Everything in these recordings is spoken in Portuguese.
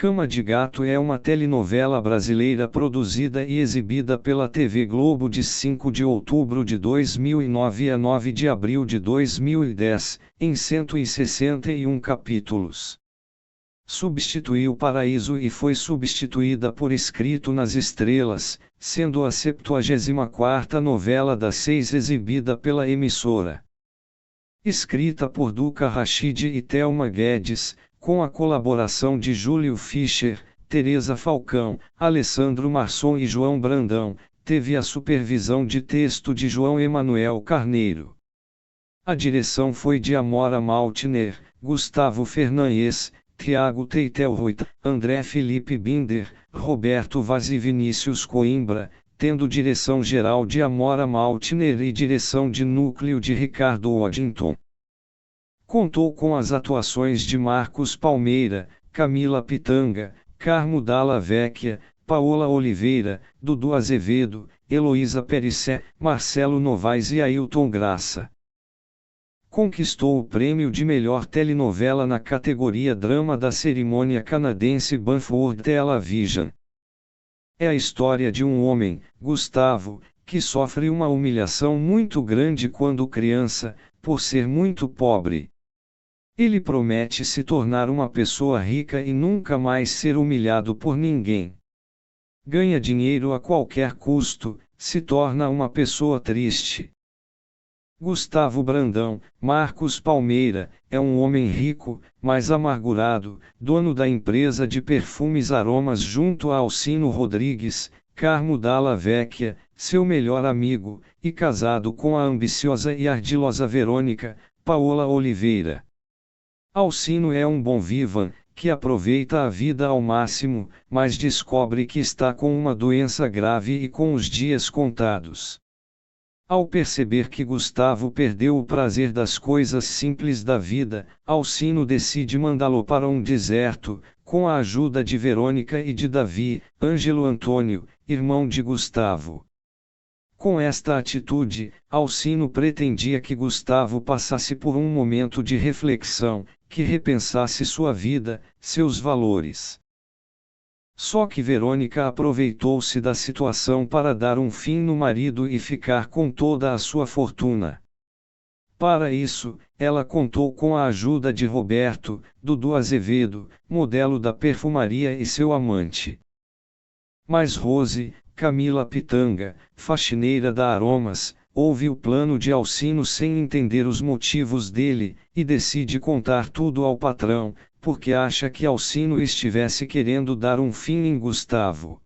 Cama de Gato é uma telenovela brasileira produzida e exibida pela TV Globo de 5 de outubro de 2009 a 9 de abril de 2010, em 161 capítulos. Substituiu Paraíso e foi substituída por Escrito nas Estrelas, sendo a 74ª novela das 6 exibida pela emissora. Escrita por Duca Rachid e Thelma Guedes, com a colaboração de Júlio Fischer, Teresa Falcão, Alessandro Marçom e João Brandão, teve a supervisão de texto de João Emanuel Carneiro. A direção foi de Amora Maltner, Gustavo Fernandes, Thiago Teitelroit, André Felipe Binder, Roberto Vaz e Vinícius Coimbra, tendo direção geral de Amora Maltner e direção de núcleo de Ricardo Waddington. Contou com as atuações de Marcos Palmeira, Camila Pitanga, Carmo Dalla Vecchia, Paola Oliveira, Dudu Azevedo, Heloísa Perissé, Marcelo Novaes e Ailton Graça. Conquistou o prêmio de melhor telenovela na categoria Drama da cerimônia canadense Banff Television. É a história de um homem, Gustavo, que sofre uma humilhação muito grande quando criança, por ser muito pobre. Ele promete se tornar uma pessoa rica e nunca mais ser humilhado por ninguém. Ganha dinheiro a qualquer custo, se torna uma pessoa triste. Gustavo Brandão, Marcos Palmeira, é um homem rico, mas amargurado, dono da empresa de perfumes Aromas junto a Alcino Rodrigues, Carmo Dalla Vecchia, seu melhor amigo, e casado com a ambiciosa e ardilosa Verônica, Paola Oliveira. Alcino é um bom vivan, que aproveita a vida ao máximo, mas descobre que está com uma doença grave e com os dias contados. Ao perceber que Gustavo perdeu o prazer das coisas simples da vida, Alcino decide mandá-lo para um deserto, com a ajuda de Verônica e de Davi, Ângelo Antônio, irmão de Gustavo. Com esta atitude, Alcino pretendia que Gustavo passasse por um momento de reflexão, que repensasse sua vida, seus valores. Só que Verônica aproveitou-se da situação para dar um fim no marido e ficar com toda a sua fortuna. Para isso, ela contou com a ajuda de Roberto, Dudu Azevedo, modelo da perfumaria e seu amante. Mas Rose, Camila Pitanga, faxineira da Aromas, ouve o plano de Alcino sem entender os motivos dele, e decide contar tudo ao patrão, porque acha que Alcino estivesse querendo dar um fim em Gustavo.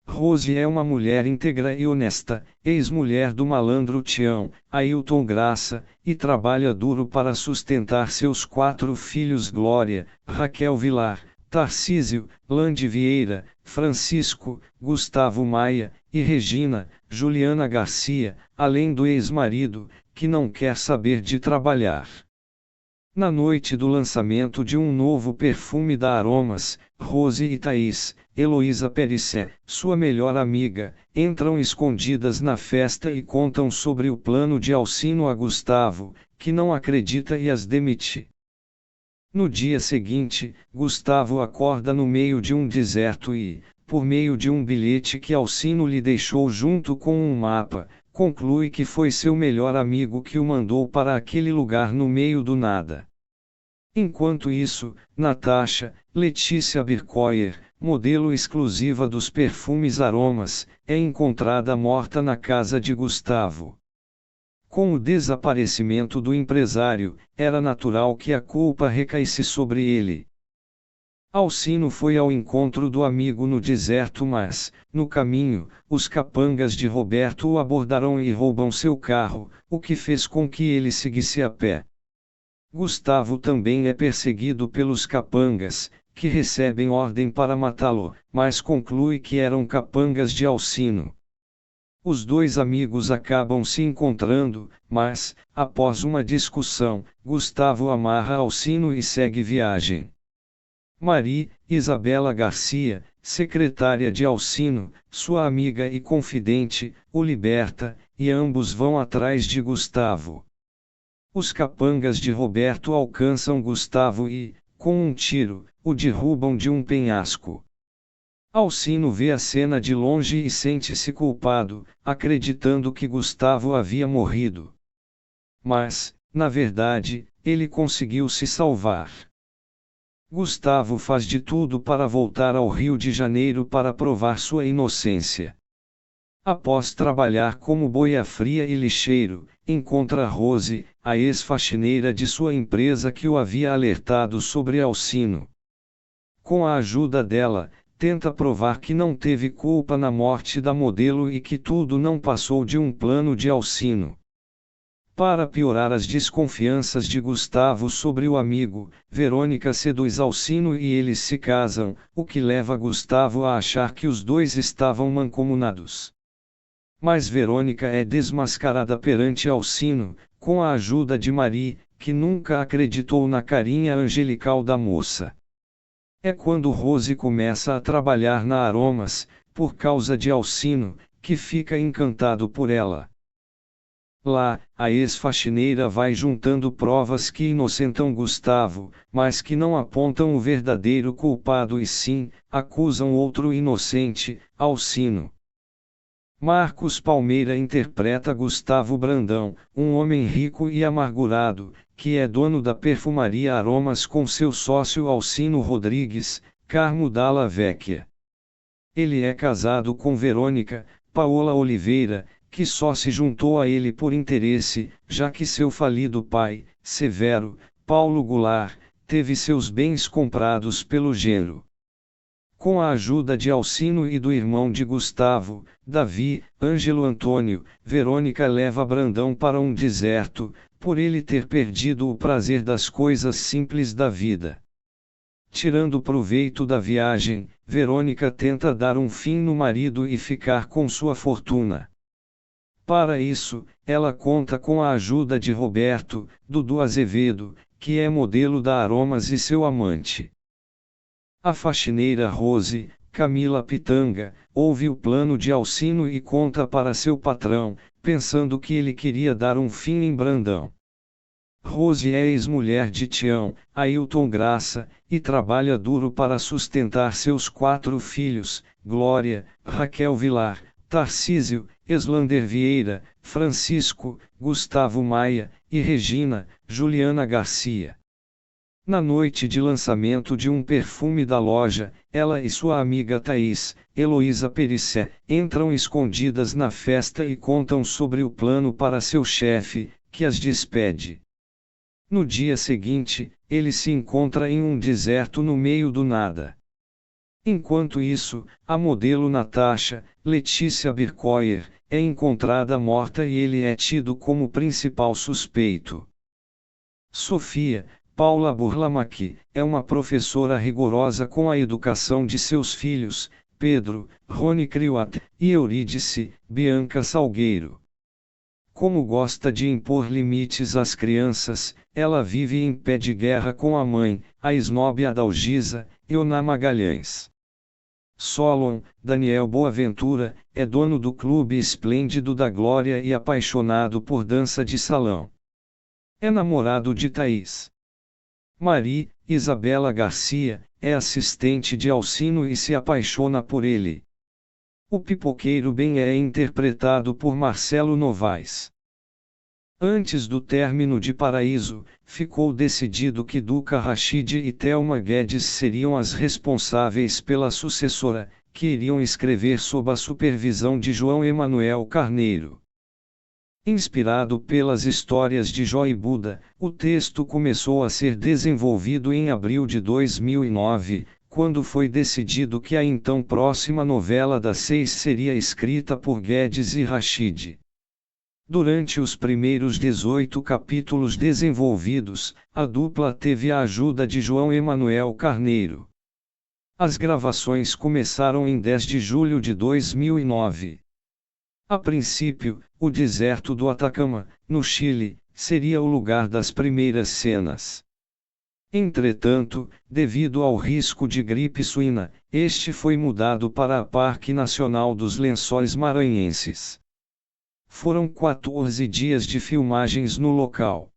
Rose é uma mulher íntegra e honesta, ex-mulher do malandro Tião, Ailton Graça, e trabalha duro para sustentar seus 4 filhos Glória, Raquel Vilar, Tarcísio, Lande Vieira, Francisco, Gustavo Maia, e Regina, Juliana Garcia, além do ex-marido, que não quer saber de trabalhar. Na noite do lançamento de um novo perfume da Aromas, Rose e Thaís, Heloísa Perissé, sua melhor amiga, entram escondidas na festa e contam sobre o plano de Alcino a Gustavo, que não acredita e as demite. No dia seguinte, Gustavo acorda no meio de um deserto e, por meio de um bilhete que Alcino lhe deixou junto com um mapa, conclui que foi seu melhor amigo que o mandou para aquele lugar no meio do nada. Enquanto isso, Natasha, Letícia Bircoyer, modelo exclusiva dos perfumes Aromas, é encontrada morta na casa de Gustavo. Com o desaparecimento do empresário, era natural que a culpa recaísse sobre ele. Alcino foi ao encontro do amigo no deserto, mas, no caminho, os capangas de Roberto o abordaram e roubam seu carro, o que fez com que ele seguisse a pé. Gustavo também é perseguido pelos capangas, que recebem ordem para matá-lo, mas conclui que eram capangas de Alcino. Os dois amigos acabam se encontrando, mas, após uma discussão, Gustavo amarra Alcino e segue viagem. Marie, Isabela Garcia, secretária de Alcino, sua amiga e confidente, o liberta, e ambos vão atrás de Gustavo. Os capangas de Roberto alcançam Gustavo e, com um tiro, o derrubam de um penhasco. Alcino vê a cena de longe e sente-se culpado, acreditando que Gustavo havia morrido. Mas, na verdade, ele conseguiu se salvar. Gustavo faz de tudo para voltar ao Rio de Janeiro para provar sua inocência. Após trabalhar como boia fria e lixeiro, encontra Rose, a ex-faxineira de sua empresa que o havia alertado sobre Alcino. Com a ajuda dela, tenta provar que não teve culpa na morte da modelo e que tudo não passou de um plano de Alcino. Para piorar as desconfianças de Gustavo sobre o amigo, Verônica seduz Alcino e eles se casam, o que leva Gustavo a achar que os dois estavam mancomunados. Mas Verônica é desmascarada perante Alcino, com a ajuda de Marie, que nunca acreditou na carinha angelical da moça. É quando Rose começa a trabalhar na Aromas, por causa de Alcino, que fica encantado por ela. Lá, a ex-faxineira vai juntando provas que inocentam Gustavo, mas que não apontam o verdadeiro culpado e sim, acusam outro inocente, Alcino. Marcos Palmeira interpreta Gustavo Brandão, um homem rico e amargurado, que é dono da perfumaria Aromas com seu sócio Alcino Rodrigues, Carmo Dalla Vecchia. Ele é casado com Verônica, Paola Oliveira, que só se juntou a ele por interesse, já que seu falido pai, Severo, Paulo Goulart, teve seus bens comprados pelo genro. Com a ajuda de Alcino e do irmão de Gustavo, Davi, Ângelo Antônio, Verônica leva Brandão para um deserto, por ele ter perdido o prazer das coisas simples da vida. Tirando proveito da viagem, Verônica tenta dar um fim no marido e ficar com sua fortuna. Para isso, ela conta com a ajuda de Roberto, Dudu Azevedo, que é modelo da Aromas e seu amante. A faxineira Rose, Camila Pitanga, ouve o plano de Alcino e conta para seu patrão, pensando que ele queria dar um fim em Brandão. Rose é ex-mulher de Tião, Ailton Graça, e trabalha duro para sustentar seus 4 filhos, Glória, Raquel Vilar, Tarcísio, Eslander Vieira, Francisco, Gustavo Maia, e Regina, Juliana Garcia. Na noite de lançamento de um perfume da loja, ela e sua amiga Thaís, Heloísa Perissé, entram escondidas na festa e contam sobre o plano para seu chefe, que as despede. No dia seguinte, ele se encontra em um deserto no meio do nada. Enquanto isso, a modelo Natasha, Letícia Bircoyer, é encontrada morta e ele é tido como principal suspeito. Sofia, Paula Burlamaqui, é uma professora rigorosa com a educação de seus filhos, Pedro, Rony Criuat, e Eurídice, Bianca Salgueiro. Como gosta de impor limites às crianças, ela vive em pé de guerra com a mãe, a esnobe Adalgisa, Euna Magalhães. Solon, Daniel Boaventura, é dono do Clube Esplêndido da Glória e apaixonado por dança de salão. É namorado de Thaís. Marie, Isabela Garcia, é assistente de Alcino e se apaixona por ele. O pipoqueiro Ben é interpretado por Marcelo Novaes. Antes do término de Paraíso, ficou decidido que Duca Rachid e Thelma Guedes seriam as responsáveis pela sucessora, que iriam escrever sob a supervisão de João Emanuel Carneiro. Inspirado pelas histórias de Jó e Buda, o texto começou a ser desenvolvido em abril de 2009, quando foi decidido que a então próxima novela das 6 seria escrita por Guedes e Rachid. Durante os primeiros 18 capítulos desenvolvidos, a dupla teve a ajuda de João Emanuel Carneiro. As gravações começaram em 10 de julho de 2009. A princípio, o deserto do Atacama, no Chile, seria o lugar das primeiras cenas. Entretanto, devido ao risco de gripe suína, este foi mudado para o Parque Nacional dos Lençóis Maranhenses. Foram 14 dias de filmagens no local.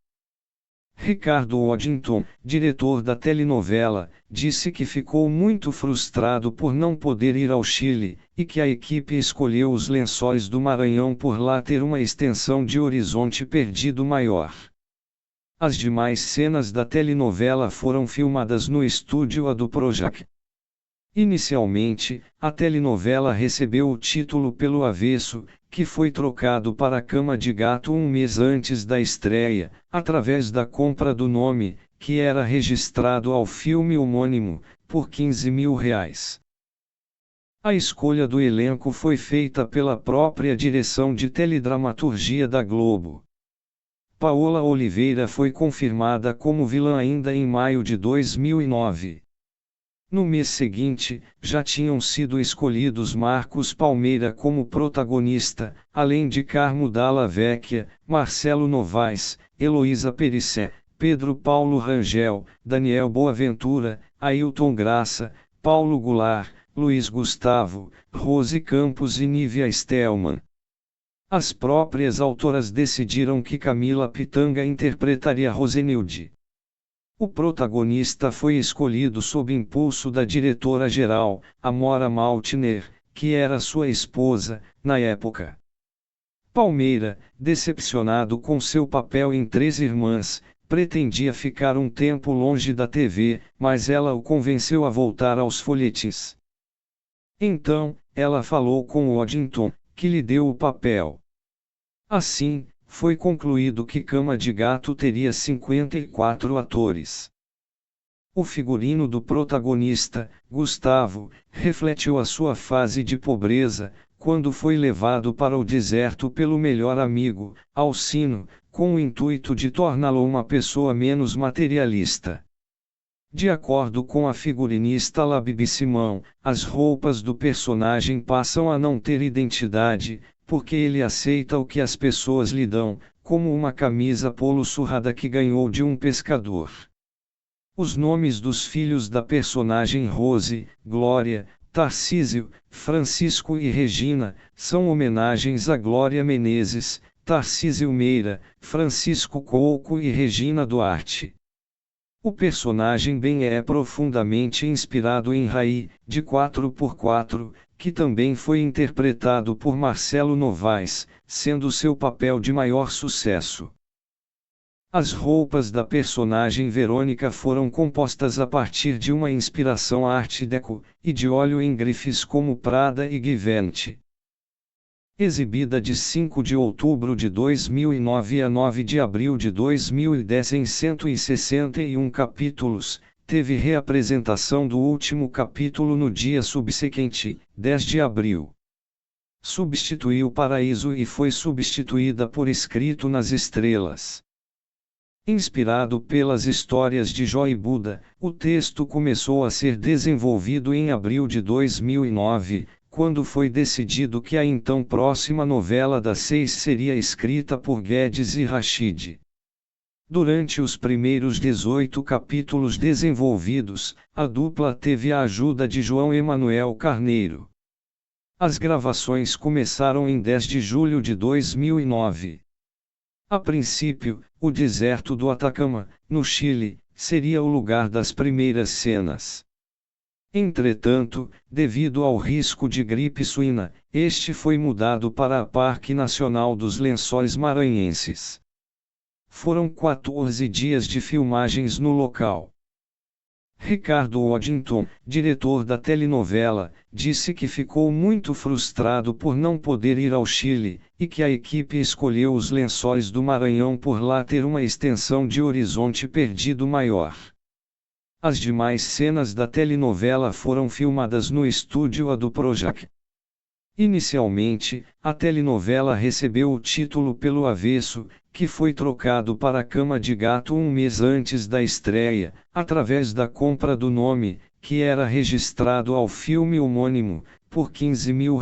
Ricardo Waddington, diretor da telenovela, disse que ficou muito frustrado por não poder ir ao Chile, e que a equipe escolheu os Lençóis do Maranhão por lá ter uma extensão de horizonte perdido maior. As demais cenas da telenovela foram filmadas no estúdio A do Projac. Inicialmente, a telenovela recebeu o título pelo avesso, que foi trocado para Cama de Gato um mês antes da estreia, através da compra do nome, que era registrado ao filme homônimo, por R$ 15 mil. A escolha do elenco foi feita pela própria direção de teledramaturgia da Globo. Paola Oliveira foi confirmada como vilã ainda em maio de 2009. No mês seguinte, já tinham sido escolhidos Marcos Palmeira como protagonista, além de Carmo Dalla Vecchia, Marcelo Novaes, Heloísa Perissé, Pedro Paulo Rangel, Daniel Boaventura, Ailton Graça, Paulo Goulart, Luiz Gustavo, Rose Campos e Nívia Stelman. As próprias autoras decidiram que Camila Pitanga interpretaria Rosenilde. O protagonista foi escolhido sob impulso da diretora-geral, Amora Maltner, que era sua esposa, na época. Palmeira, decepcionado com seu papel em Três Irmãs, pretendia ficar um tempo longe da TV, mas ela o convenceu a voltar aos folhetins. Então, ela falou com Waddington, que lhe deu o papel. Assim, foi concluído que Cama de Gato teria 54 atores. O figurino do protagonista, Gustavo, refletiu a sua fase de pobreza, quando foi levado para o deserto pelo melhor amigo, Alcino, com o intuito de torná-lo uma pessoa menos materialista. De acordo com a figurinista Labibi Simão, as roupas do personagem passam a não ter identidade, porque ele aceita o que as pessoas lhe dão, como uma camisa polo surrada que ganhou de um pescador. Os nomes dos filhos da personagem Rose, Glória, Tarcísio, Francisco e Regina, são homenagens a Glória Menezes, Tarcísio Meira, Francisco Couco e Regina Duarte. O personagem Ben é profundamente inspirado em Raí, de 4x4, que também foi interpretado por Marcelo Novaes, sendo seu papel de maior sucesso. As roupas da personagem Verônica foram compostas a partir de uma inspiração Art Deco, e de óleo em grifes como Prada e Givenchy. Exibida de 5 de outubro de 2009 a 9 de abril de 2010 em 161 capítulos, teve reapresentação do último capítulo no dia subsequente, 10 de abril. Substituiu Paraíso e foi substituída por Escrito nas Estrelas. Inspirado pelas histórias de Jó e Buda, o texto começou a ser desenvolvido em abril de 2009, quando foi decidido que a então próxima novela das 6 seria escrita por Guedes e Rachid. Durante os primeiros 18 capítulos desenvolvidos, a dupla teve a ajuda de João Emanuel Carneiro. As gravações começaram em 10 de julho de 2009. A princípio, o deserto do Atacama, no Chile, seria o lugar das primeiras cenas. Entretanto, devido ao risco de gripe suína, este foi mudado para o Parque Nacional dos Lençóis Maranhenses. Foram 14 dias de filmagens no local. Ricardo Waddington, diretor da telenovela, disse que ficou muito frustrado por não poder ir ao Chile, e que a equipe escolheu os Lençóis do Maranhão por lá ter uma extensão de horizonte perdido maior. As demais cenas da telenovela foram filmadas no estúdio A do Projac. Inicialmente, a telenovela recebeu o título pelo avesso, que foi trocado para Cama de Gato um mês antes da estreia, através da compra do nome, que era registrado ao filme homônimo, por R$ 15 mil.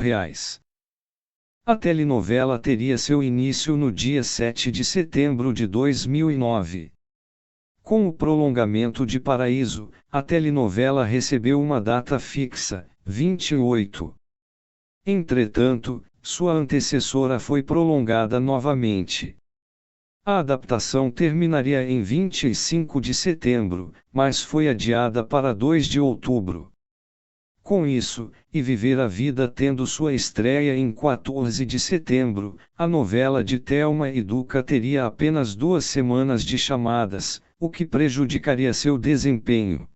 A telenovela teria seu início no dia 7 de setembro de 2009. Com o prolongamento de Paraíso, a telenovela recebeu uma data fixa, 28. Entretanto, sua antecessora foi prolongada novamente. A adaptação terminaria em 25 de setembro, mas foi adiada para 2 de outubro. Com isso, E Viver a Vida tendo sua estreia em 14 de setembro, a novela de Thelma e Duca teria apenas 2 semanas de chamadas, o que prejudicaria seu desempenho.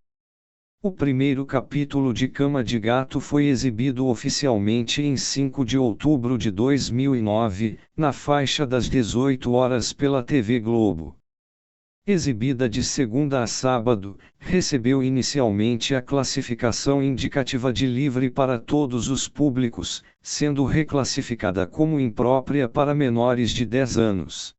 O primeiro capítulo de Cama de Gato foi exibido oficialmente em 5 de outubro de 2009, na faixa das 18 horas pela TV Globo. Exibida de segunda a sábado, recebeu inicialmente a classificação indicativa de livre para todos os públicos, sendo reclassificada como imprópria para menores de 10 anos.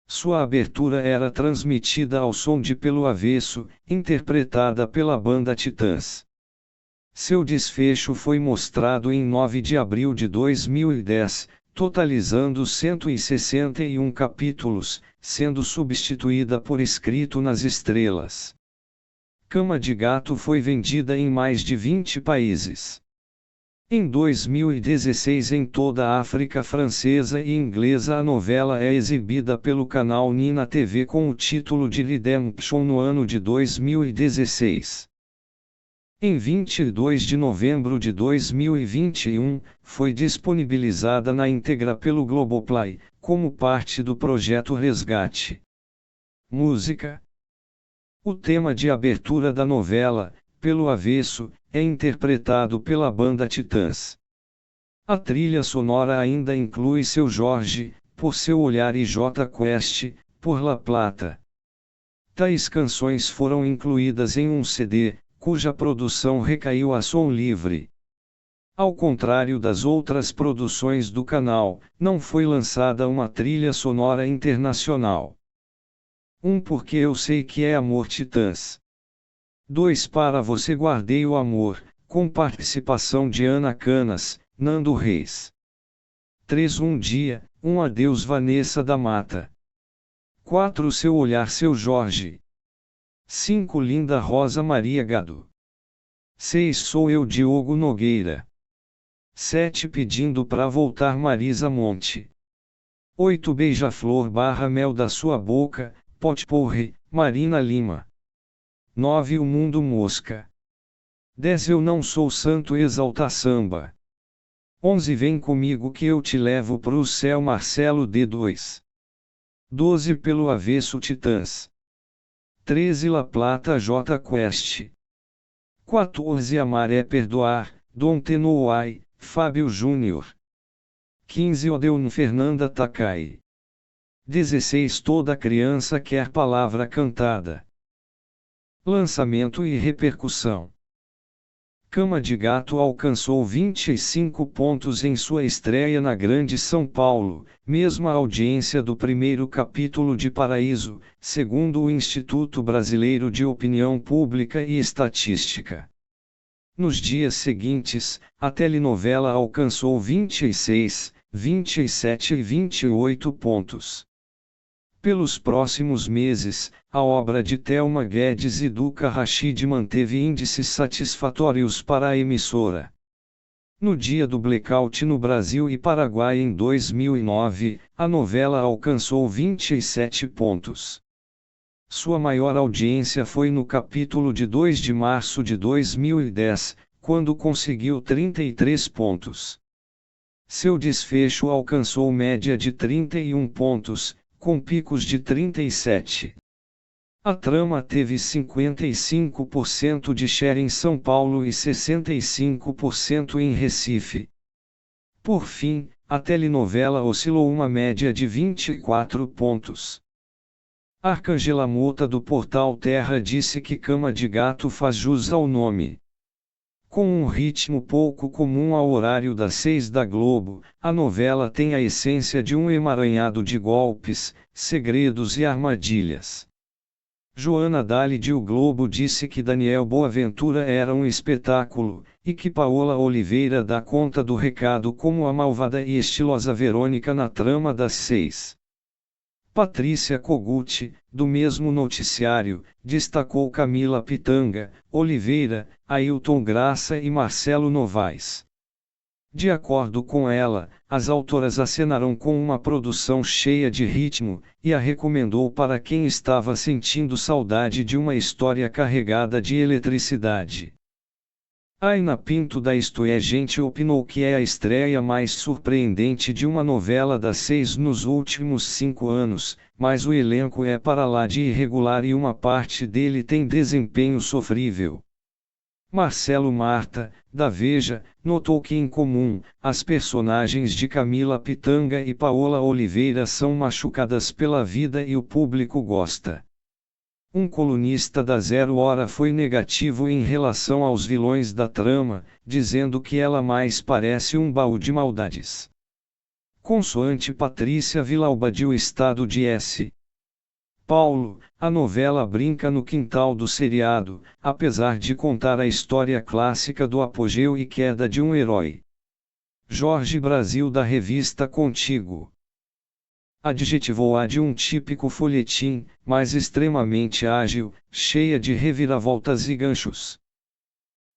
Sua abertura era transmitida ao som de Pelo Avesso, interpretada pela banda Titãs. Seu desfecho foi mostrado em 9 de abril de 2010, totalizando 161 capítulos, sendo substituída por Escrito nas Estrelas. Cama de Gato foi vendida em mais de 20 países. Em 2016 em toda a África francesa e inglesa a novela é exibida pelo canal Nina TV com o título de Redemption no ano de 2016. Em 22 de novembro de 2021, foi disponibilizada na íntegra pelo Globoplay, como parte do projeto Resgate. Música. O tema de abertura da novela, Pelo Avesso, é interpretado pela banda Titãs. A trilha sonora ainda inclui Seu Jorge, Por Seu Olhar e J Quest, Por La Plata. Tais canções foram incluídas em um CD, cuja produção recaiu a Som Livre. Ao contrário das outras produções do canal, não foi lançada uma trilha sonora internacional. 1 Porque Eu Sei Que É Amor Titãs. 2 Para Você Guardei o Amor, com participação de Ana Canas, Nando Reis. 3 Um Dia, Um Adeus Vanessa da Mata. 4 Seu Olhar Seu Jorge. 5 Linda Rosa Maria Gado. 6 Sou Eu Diogo Nogueira. 7 Pedindo Pra Voltar Marisa Monte. 8 Beija-Flor barra Mel da Sua Boca, Potpourri, Marina Lima. 9 O Mundo Mosca. 10 Eu Não Sou Santo Exalta Samba. 11 Vem Comigo Que Eu Te Levo Pro Céu Marcelo D2. 12 Pelo Avesso Titãs. 13 La Plata J Quest. 14 Amar é Perdoar, Dom Tenoai, Fábio Júnior. 15 Odeon Fernanda Takai. 16 Toda Criança Quer Palavra Cantada. Lançamento e repercussão. Cama de Gato alcançou 25 pontos em sua estreia na Grande São Paulo, mesma audiência do primeiro capítulo de Paraíso, segundo o Instituto Brasileiro de Opinião Pública e Estatística. Nos dias seguintes, a telenovela alcançou 26, 27 e 28 pontos. Pelos próximos meses, a obra de Thelma Guedes e Duca Rachid manteve índices satisfatórios para a emissora. No dia do blackout no Brasil e Paraguai em 2009, a novela alcançou 27 pontos. Sua maior audiência foi no capítulo de 2 de março de 2010, quando conseguiu 33 pontos. Seu desfecho alcançou média de 31 pontos, com picos de 37. A trama teve 55% de share em São Paulo e 65% em Recife. Por fim, a telenovela oscilou uma média de 24 pontos. Arcângela Mota do portal Terra disse que Cama de Gato faz jus ao nome. Com um ritmo pouco comum ao horário das 6 da Globo, a novela tem a essência de um emaranhado de golpes, segredos e armadilhas. Joana Dali de O Globo disse que Daniel Boaventura era um espetáculo, e que Paola Oliveira dá conta do recado como a malvada e estilosa Verônica na trama das 6. Patrícia Kogut, do mesmo noticiário, destacou Camila Pitanga, Oliveira, Ailton Graça e Marcelo Novaes. De acordo com ela, as autoras acenaram com uma produção cheia de ritmo, e a recomendou para quem estava sentindo saudade de uma história carregada de eletricidade. Aina Pinto da Isto É Gente opinou que é a estreia mais surpreendente de uma novela das 6 nos últimos 5 anos, mas o elenco é para lá de irregular e uma parte dele tem desempenho sofrível. Marcelo Marta, da Veja, notou que em comum, as personagens de Camila Pitanga e Paola Oliveira são machucadas pela vida e o público gosta. Um colunista da Zero Hora foi negativo em relação aos vilões da trama, dizendo que ela mais parece um baú de maldades. Consoante Patrícia Vilauba de O Estado de S. Paulo, a novela brinca no quintal do seriado, apesar de contar a história clássica do apogeu e queda de um herói. Jorge Brasil da revista Contigo adjetivou-a de um típico folhetim, mas extremamente ágil, cheia de reviravoltas e ganchos.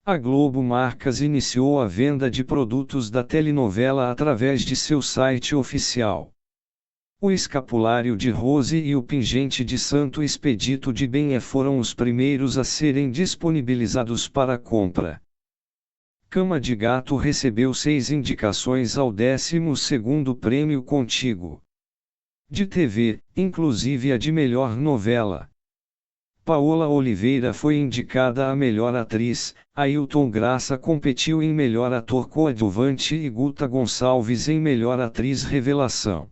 A Globo Marcas iniciou a venda de produtos da telenovela através de seu site oficial. O escapulário de Rose e o pingente de Santo Expedito de Benê foram os primeiros a serem disponibilizados para compra. Cama de Gato recebeu 6 indicações ao 12º Prêmio Contigo de TV, inclusive a de melhor novela. Paola Oliveira foi indicada a melhor atriz, Ailton Graça competiu em melhor ator coadjuvante e Guta Gonçalves em melhor atriz revelação.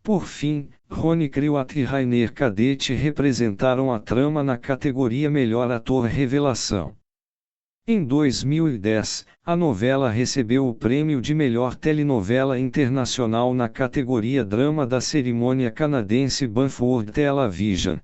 Por fim, Rony Crewatt e Rainer Cadete representaram a trama na categoria Melhor Ator Revelação. Em 2010, a novela recebeu o prêmio de melhor telenovela internacional na categoria Drama da cerimônia canadense Banfford Television.